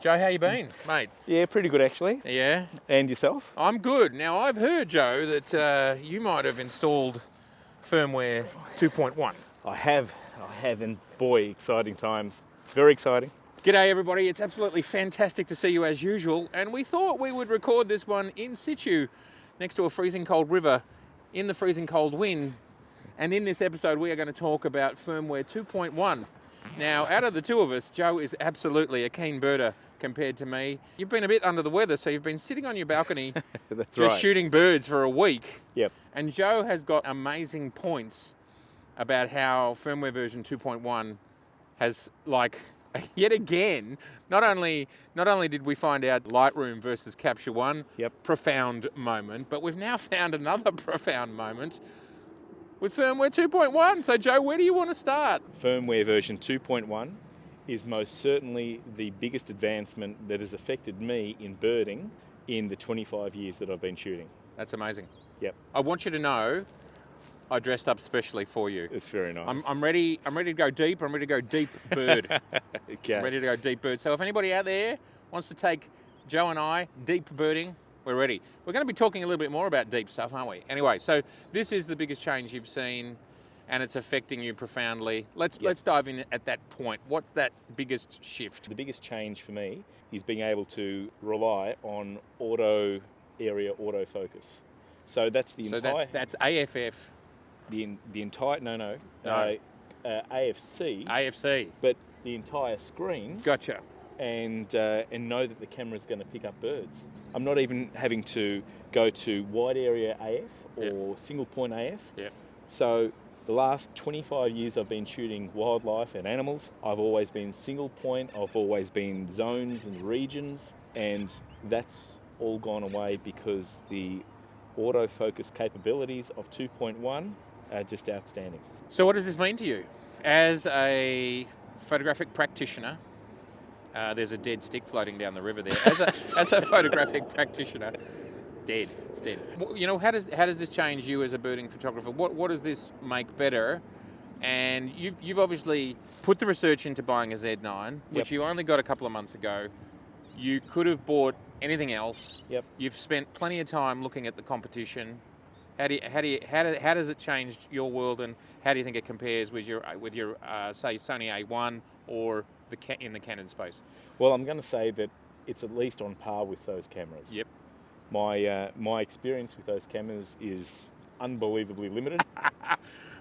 Joe, how you been, mate? Yeah, pretty good actually. Yeah? And yourself? I'm good. Now, I've heard, Joe, that you might have installed Firmware 2.1. I have, and boy, exciting times. Very exciting. G'day, everybody. It's absolutely fantastic to see you as usual, and we thought we would record this one in situ next to a freezing cold river in the freezing cold wind. And in this episode, we are going to talk about Firmware 2.1. Now, out of the two of us, Joe is absolutely a keen birder compared to me. You've been a bit under the weather, so you've been sitting on your balcony That's just right. shooting birds for a week. Yep. And Joe has got amazing points about how firmware version 2.1 has, like, yet again, not only did we find out Lightroom versus Capture One, Yep. profound moment, but we've now found another profound moment with Firmware 2.1. So Joe, where do you want to start? Firmware version 2.1 is most certainly the biggest advancement that has affected me in birding in the 25 years that I've been shooting. That's amazing. Yep. I want you to know I dressed up specially for you. It's very nice. I'm ready to go deep. I'm ready to go deep bird. Okay. I'm ready to go deep bird. So if anybody out there wants to take Joe and I deep birding, we're ready. We're going to be talking a little bit more about deep stuff, aren't we? Anyway, so this is the biggest change you've seen, and it's affecting you profoundly. Let's dive in at that point. What's that biggest shift? The biggest change for me is being able to rely on auto area autofocus. So that's the entire. So that's AFF. The entire No. AFC. AFC. But the entire screen. Gotcha. And know that the camera is going to pick up birds. I'm not even having to go to wide area AF or single point AF. Yep. So the last 25 years I've been shooting wildlife and animals. I've always been single point. I've always been zones and regions, and that's all gone away because the autofocus capabilities of 2.1 are just outstanding. So what does this mean to you? As a photographic practitioner, there's a dead stick floating down the river there. As a photographic practitioner, dead. It's dead. You know, how does this change you as a birding photographer? What does this make better? And you've obviously put the research into buying a Z9, which you only got a couple of months ago. You could have bought anything else. Yep. You've spent plenty of time looking at the competition. How does it change your world, and how do you think it compares with your say Sony A1 or in the Canon space? Well, I'm going to say that it's at least on par with those cameras. Yep. My experience with those cameras is unbelievably limited.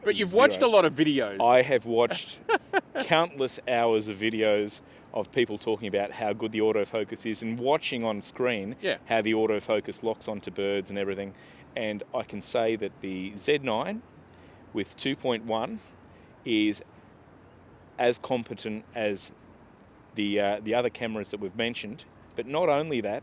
But you've watched a lot of videos. I have watched countless hours of videos of people talking about how good the autofocus is and watching on screen how the autofocus locks onto birds and everything. And I can say that the Z9 with 2.1 is as competent as the other cameras that we've mentioned. But not only that,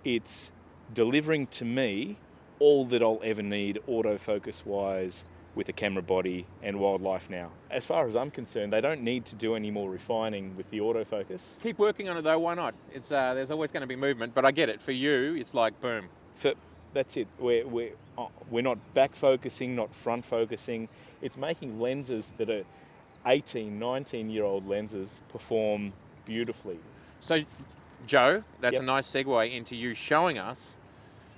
it's delivering to me all that I'll ever need autofocus-wise with a camera body and wildlife now. As far as I'm concerned, they don't need to do any more refining with the autofocus. Keep working on it though, why not? It's there's always going to be movement, but I get it. For you, it's like boom. That's it. We're not back focusing, not front focusing. It's making lenses that are 18, 19-year-old lenses perform beautifully. So, Joe, that's a nice segue into you showing us.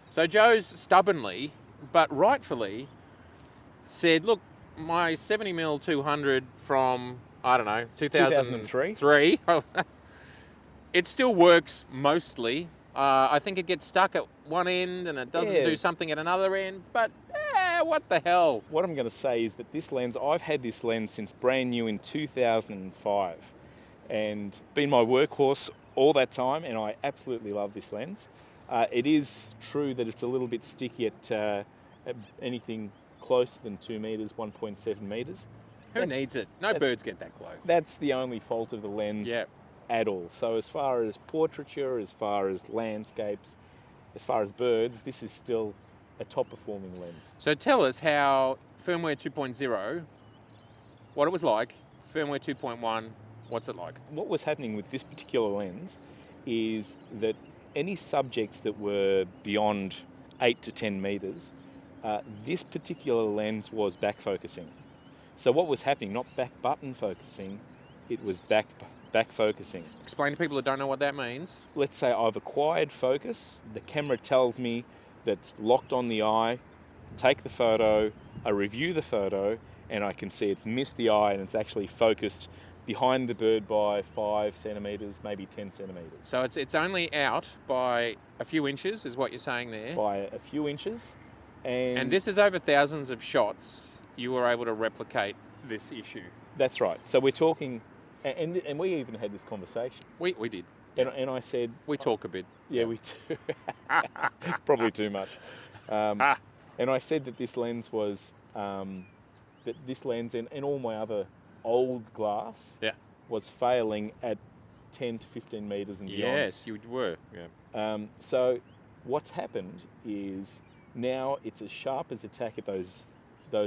So Joe's stubbornly, but rightfully, said, look, my 70mm 200 from, I don't know, 2003, it still works mostly. I think it gets stuck at one end and it doesn't do something at another end, but what the hell? What I'm going to say is that this lens, I've had this lens since brand new in 2005 and been my workhorse all that time, and I absolutely love this lens. It is true that it's a little bit sticky at anything closer than 2 meters, 1.7 meters. Who needs it? No birds get that close. That's the only fault of the lens at all. So as far as portraiture, as far as landscapes, as far as birds, this is still a top performing lens. So tell us how Firmware 2.0, what it was like, Firmware 2.1, what's it like? What was happening with this particular lens is that any subjects that were beyond 8 to 10 meters, this particular lens was back focusing. So what was happening, not back button focusing, it was back back focusing. Explain to people who don't know what that means. Let's say I've acquired focus, the camera tells me that's locked on the eye, take the photo, I review the photo, and I can see it's missed the eye and it's actually focused behind the bird by 5 centimetres, maybe 10 centimetres. So it's only out by a few inches, is what you're saying there? By a few inches. And this is over thousands of shots. You were able to replicate this issue. That's right. So we're talking, and we even had this conversation. We did. And I said... We talk a bit. Yeah, we do. Probably too much. And I said that this lens was, and all my other old glass was failing at 10 to 15 metres and beyond. Yes, you were. Yeah. So what's happened is now it's as sharp as a tack at those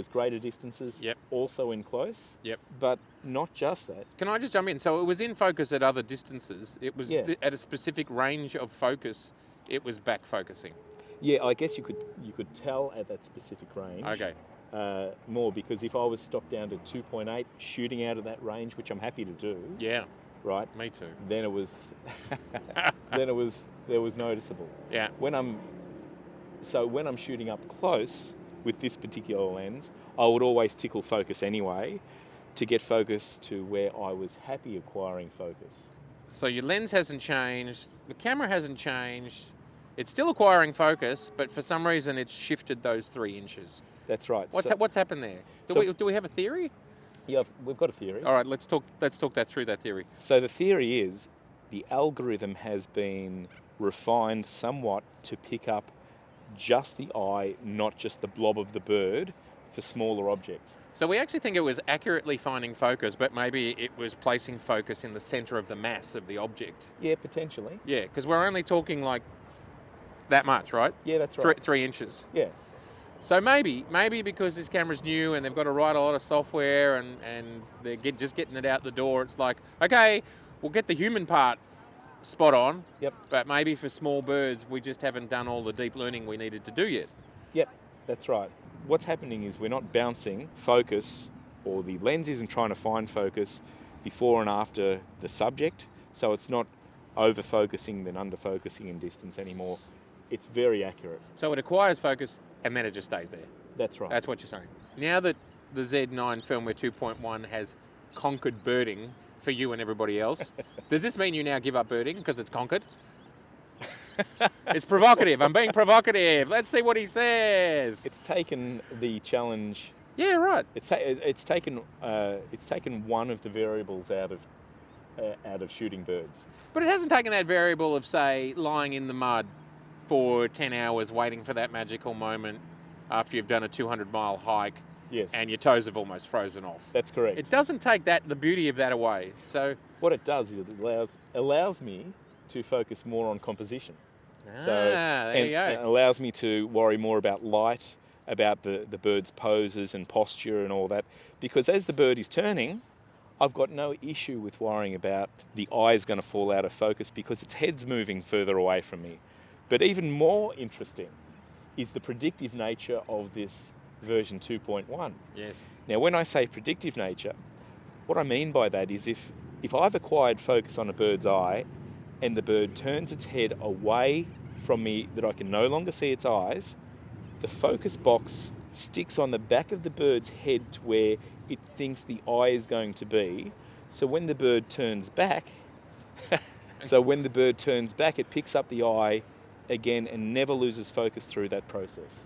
greater distances, also in close, but not just that. Can I just jump in? So it was in focus at other distances. It was at a specific range of focus. It was back focusing. Yeah, I guess you could tell at that specific range. Okay. More, because if I was stopped down to 2.8 shooting out of that range, which I'm happy to do. Yeah. Right. Me too. Then it was there was noticeable. Yeah. When I'm shooting up close with this particular lens, I would always tickle focus anyway to get focus to where I was happy acquiring focus. So your lens hasn't changed, the camera hasn't changed, it's still acquiring focus, but for some reason it's shifted those 3 inches. That's right. What's happened there? Do we have a theory? Yeah, we've got a theory. All right, let's talk that theory. So the theory is the algorithm has been refined somewhat to pick up just the eye, not just the blob of the bird, for smaller objects. So we actually think it was accurately finding focus, but maybe it was placing focus in the centre of the mass of the object. Yeah, potentially. Yeah, because we're only talking like that much, right? Yeah, that's right. 3 inches. Yeah. So maybe because this camera's new and they've got to write a lot of software and they're just getting it out the door, it's like, okay, we'll get the human part spot on. Yep. But maybe for small birds, we just haven't done all the deep learning we needed to do yet. Yep, that's right. What's happening is we're not bouncing focus, or the lens isn't trying to find focus before and after the subject, so it's not over-focusing then under-focusing in distance anymore. It's very accurate. So it acquires focus and then it just stays there. That's right. That's what you're saying. Now that the Z9 Firmware 2.1 has conquered birding for you and everybody else, does this mean you now give up birding because it's conquered? It's provocative. I'm being provocative. Let's see what he says. It's taken the challenge. Yeah, right. It's taken one of the variables out of shooting birds. But it hasn't taken that variable of, say, lying in the mud for 10 hours waiting for that magical moment after you've done a 200-mile hike. Yes. And your toes have almost frozen off. That's correct. It doesn't take the beauty of that away. So what it does is it allows me to focus more on composition. There you go. It allows me to worry more about light, about the bird's poses and posture and all that. Because as the bird is turning, I've got no issue with worrying about the eye's going to fall out of focus because its head's moving further away from me. But even more interesting is the predictive nature of this version 2.1. Yes. Now, when I say predictive nature, what I mean by that is if I've acquired focus on a bird's eye and the bird turns its head away from me that I can no longer see its eyes, the focus box sticks on the back of the bird's head to where it thinks the eye is going to be. So when the bird turns back, it picks up the eye again and never loses focus through that process.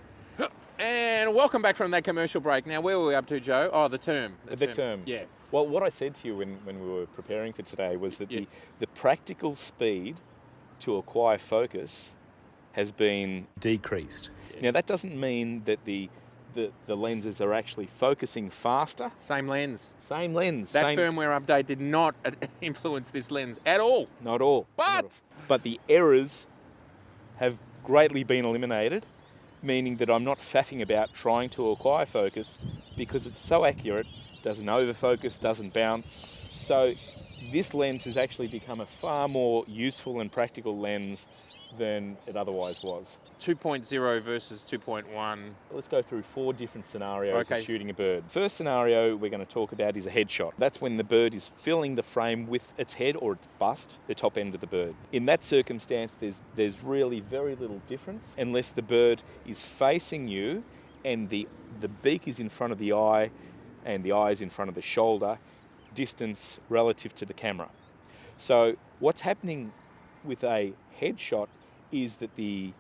And welcome back from that commercial break. Now, where were we up to, Joe? Oh, the term. The term. Yeah. Well, what I said to you when we were preparing for today was that the practical speed to acquire focus has been decreased. Yes. Now, that doesn't mean that the lenses are actually focusing faster. Same lens. Same lens. That firmware update did not influence this lens at all. Not at all. But the errors have greatly been eliminated, meaning that I'm not faffing about trying to acquire focus because it's so accurate, doesn't overfocus, doesn't bounce. So this lens has actually become a far more useful and practical lens than it otherwise was. 2.0 versus 2.1. Let's go through 4 different scenarios of shooting a bird. First scenario we're going to talk about is a headshot. That's when the bird is filling the frame with its head or its bust, the top end of the bird. In that circumstance, there's really very little difference unless the bird is facing you and the beak is in front of the eye and the eye is in front of the shoulder, distance relative to the camera. So what's happening with a headshot is that the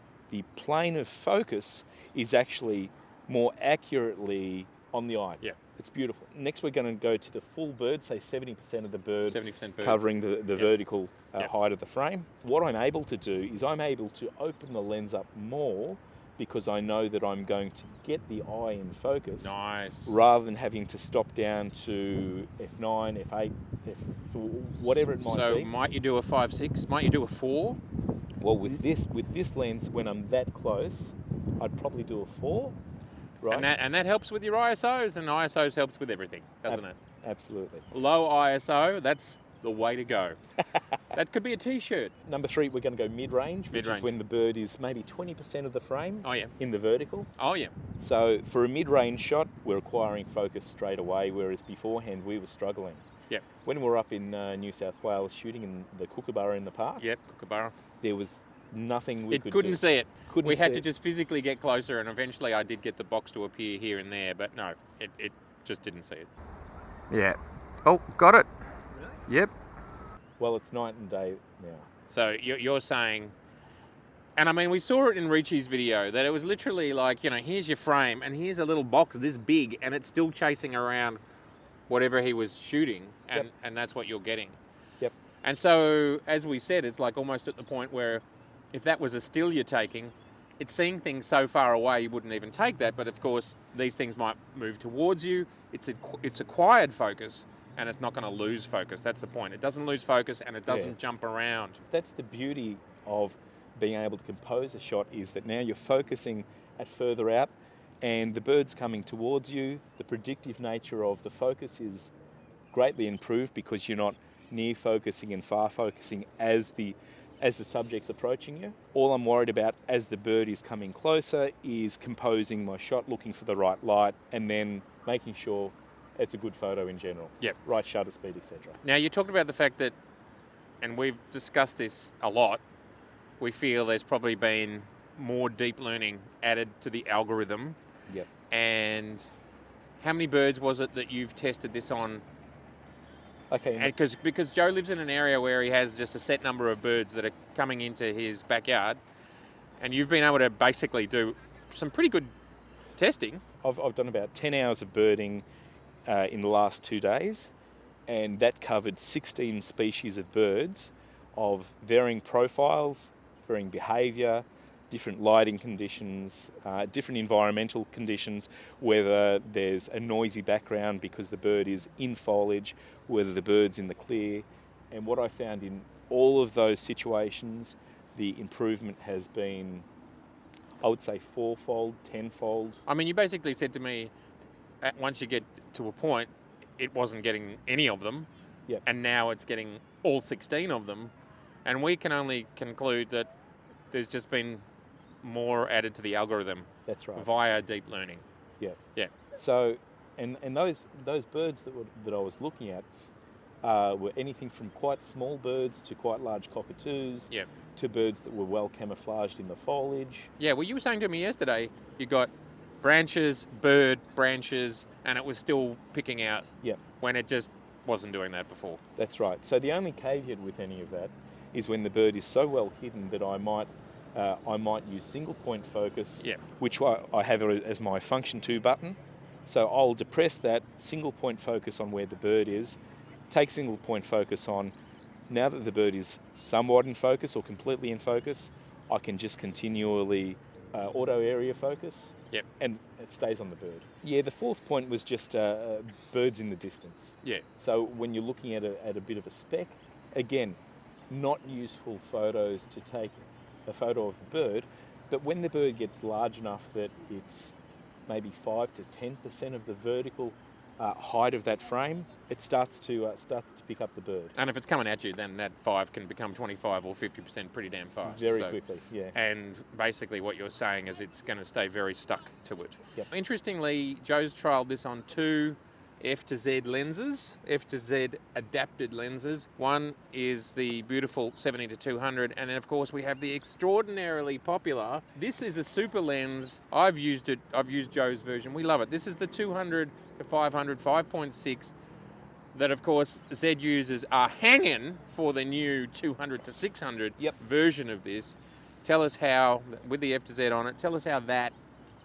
plane of focus is actually more accurately on the eye. Yeah. It's beautiful. Next we're going to go to the full bird, say 70% of the bird, 70% bird. covering the vertical height of the frame. What I'm able to do is I'm able to open the lens up more because I know that I'm going to get the eye in focus. Nice. Rather than having to stop down to f9, f8, whatever it might be. So might you do a 5.6? Might you do a 4? Well, with this lens, when I'm that close, I'd probably do a 4, right? And that helps with your ISOs, and ISOs helps with everything, doesn't it? Absolutely. Low ISO, that's the way to go. That could be a T-shirt. Number 3, we're going to go mid-range, which is when the bird is maybe 20% of the frame in the vertical. Oh, yeah. So for a mid-range shot, we're acquiring focus straight away, whereas beforehand we were struggling. Yep. When we were up in New South Wales shooting in the Kookaburra in the park, Kookaburra, there was nothing we could couldn't do. see it. We had to it. just physically get closer, and eventually I did get the box to appear here and there, but no, it just didn't see it. Yeah. Oh, got it. Really? Yep. Well, it's night and day now. So you're saying, and I mean, we saw it in Ricci's video, that it was literally like, here's your frame, and here's a little box this big, and it's still chasing around whatever he was shooting, and that's what you're getting. Yep. And so, as we said, it's like almost at the point where if that was a still you're taking, it's seeing things so far away you wouldn't even take that, but of course these things might move towards you. It's acquired focus, and it's not going to lose focus. That's the point. It doesn't lose focus, and it doesn't jump around. That's the beauty of being able to compose a shot, is that now you're focusing at further out and the bird's coming towards you. The predictive nature of the focus is greatly improved because you're not near focusing and far focusing as the subject's approaching you. All I'm worried about as the bird is coming closer is composing my shot, looking for the right light, and then making sure it's a good photo in general. Yep. Right shutter speed, etc. Now, you talked about the fact that, and we've discussed this a lot, we feel there's probably been more deep learning added to the algorithm. Yep. And how many birds was it that you've tested this on? Okay. And because Joe lives in an area where he has just a set number of birds that are coming into his backyard, and you've been able to basically do some pretty good testing. I've done about 10 hours of birding in the last 2 days, and that covered 16 species of birds of varying profiles, varying behaviour, different lighting conditions, different environmental conditions, whether there's a noisy background because the bird is in foliage, whether the bird's in the clear. And what I found in all of those situations, the improvement has been, I would say, 4-fold, 10-fold. I mean, you basically said to me, once you get to a point, it wasn't getting any of them, and now it's getting all 16 of them. And we can only conclude that there's just been more added to the algorithm. That's right. Via deep learning. Yeah. Yeah. So, and those birds that I was looking at were anything from quite small birds to quite large cockatoos. Yeah. To birds that were well camouflaged in the foliage. Yeah. Well, you were saying to me yesterday, you got branches, branches, and it was still picking out. Yeah. When it just wasn't doing that before. That's right. So the only caveat with any of that is when the bird is so well hidden that I might use single point focus, which I have as my function 2 button. So I'll depress that single point focus on where the bird is, take single point focus on. Now that the bird is somewhat in focus or completely in focus, I can just continually auto area focus, and it stays on the bird. Yeah, the 4th point was just birds in the distance. Yeah. So when you're looking at a bit of a speck, again, not useful photos to take a photo of the bird, but when the bird gets large enough that it's maybe 5 to 10% of the vertical height of that frame, it starts to pick up the bird. And if it's coming at you, then that 5 can become 25 or 50% pretty damn fast. Very quickly, yeah. And basically what you're saying is it's going to stay very stuck to it. Yep. Interestingly, Joe's trialled this on 2 F to Z lenses, F to Z adapted lenses. One is the beautiful 70 to 200, and then of course we have the extraordinarily popular. This is a super lens. I've used it. I've used Joe's version. We love it. This is the 200 to 500 5.6. That of course Z users are hanging for the new 200 to 600 version of this. Tell us how, with the F to Z on it, tell us how that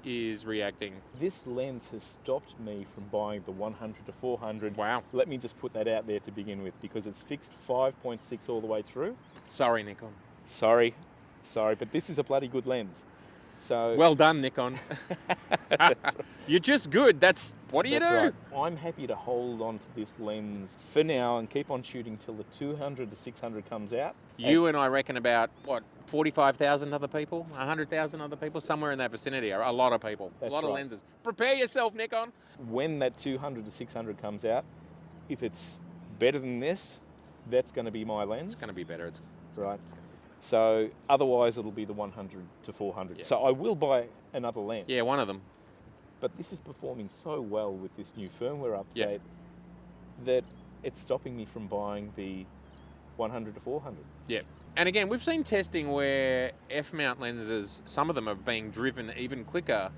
is reacting. This lens has stopped me from buying the 100 to 400. Wow. Let me just put that out there to begin with, because it's fixed 5.6 all the way through. Sorry, Nikon. Sorry, but this is a bloody good lens. So well done, Nikon. You're just good. What do you do? Right. I'm happy to hold on to this lens for now and keep on shooting till the 200 to 600 comes out. You and I reckon about, 45,000 other people, 100,000 other people, somewhere in that vicinity. A lot of people, a lot of lenses. Prepare yourself, Nikon. When that 200 to 600 comes out, if it's better than this, that's going to be my lens. It's going to be better. Right. So otherwise it'll be the 100 to 400. Yeah. So I will buy another lens. Yeah, one of them. But this is performing so well with this new firmware update that it's stopping me from buying the 100 to 400. Yeah. And again, we've seen testing where F-mount lenses, some of them are being driven even quicker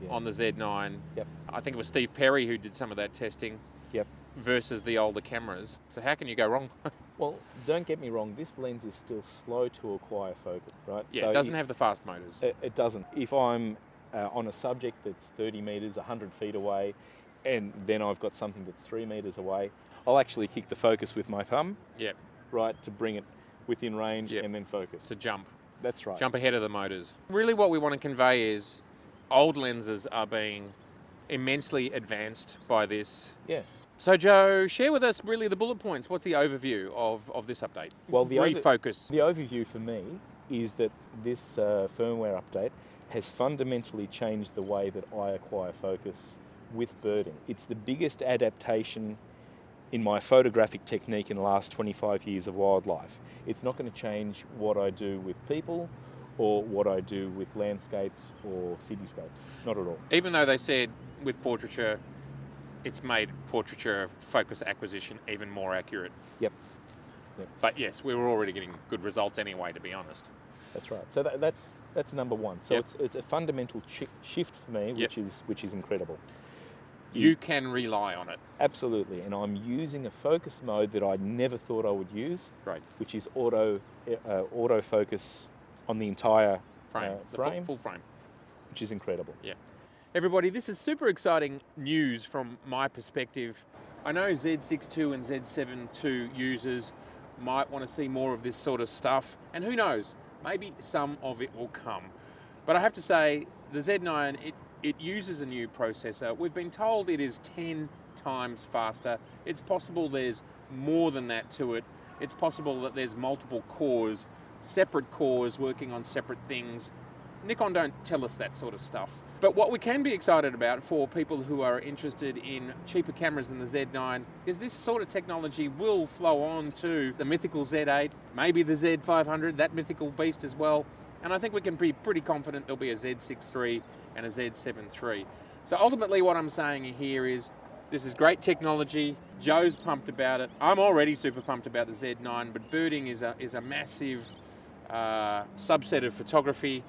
on the Z9. Yep. I think it was Steve Perry who did some of that testing. Yep. Versus the older cameras. So how can you go wrong? Well, don't get me wrong, this lens is still slow to acquire focus, right? Yeah, so it doesn't have the fast motors. It doesn't. If I'm on a subject that's 30 metres, 100 feet away, and then I've got something that's 3 metres away, I'll actually kick the focus with my thumb, right, to bring it within range and then focus. To jump. That's right. Jump ahead of the motors. Really what we want to convey is old lenses are being immensely advanced by this. Yeah. So Joe, share with us really the bullet points. What's the overview of this update? Well, the refocus. The overview for me is that this firmware update has fundamentally changed the way that I acquire focus with birding. It's the biggest adaptation in my photographic technique in the last 25 years of wildlife. It's not going to change what I do with people or what I do with landscapes or cityscapes. Not at all. Even though they said with portraiture, it's made portraiture focus acquisition even more accurate. Yep. But yes, we were already getting good results anyway, to be honest. That's right. So that's number one. So it's a fundamental shift for me, which is incredible. You can rely on it. Absolutely, and I'm using a focus mode that I never thought I would use. Right. Which is autofocus on the entire frame. frame. Full frame. Which is incredible. Yeah. Everybody, this is super exciting news from my perspective. I know Z6 II and Z7 II users might want to see more of this sort of stuff, and who knows, maybe some of it will come. But I have to say, the Z9, it uses a new processor. We've been told it is 10 times faster. It's possible there's more than that to it. It's possible that there's multiple cores, separate cores working on separate things. Nikon don't tell us that sort of stuff. But what we can be excited about for people who are interested in cheaper cameras than the Z9 is this sort of technology will flow on to the mythical Z8, maybe the Z500, that mythical beast as well. And I think we can be pretty confident there'll be a Z6 III and a Z7 III. So ultimately what I'm saying here is this is great technology. Joe's pumped about it. I'm already super pumped about the Z9, but birding is a massive subset of photography.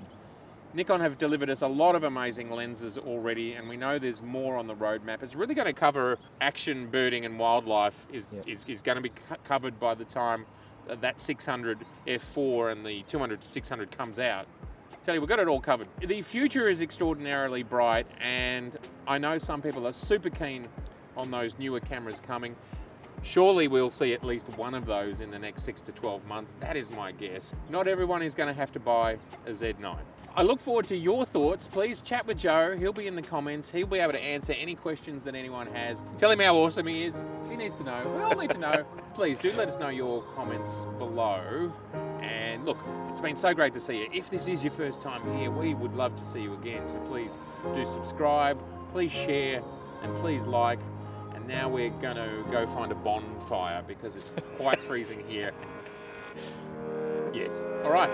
Nikon have delivered us a lot of amazing lenses already, and we know there's more on the roadmap. It's really going to cover action, birding, and wildlife is going to be covered by the time that 600 f4 and the 200 to 600 comes out. Tell you, we've got it all covered. The future is extraordinarily bright, and I know some people are super keen on those newer cameras coming. Surely we'll see at least one of those in the next 6 to 12 months. That is my guess. Not everyone is going to have to buy a Z9. I look forward to your thoughts. Please chat with Joe. He'll be in the comments. He'll be able to answer any questions that anyone has. Tell him how awesome he is. He needs to know. We all need to know. Please do let us know your comments below. And look, it's been so great to see you. If this is your first time here, we would love to see you again. So please do subscribe, please share, and please like. And And now we're going to go find a bonfire because it's quite freezing here. Yes. All right.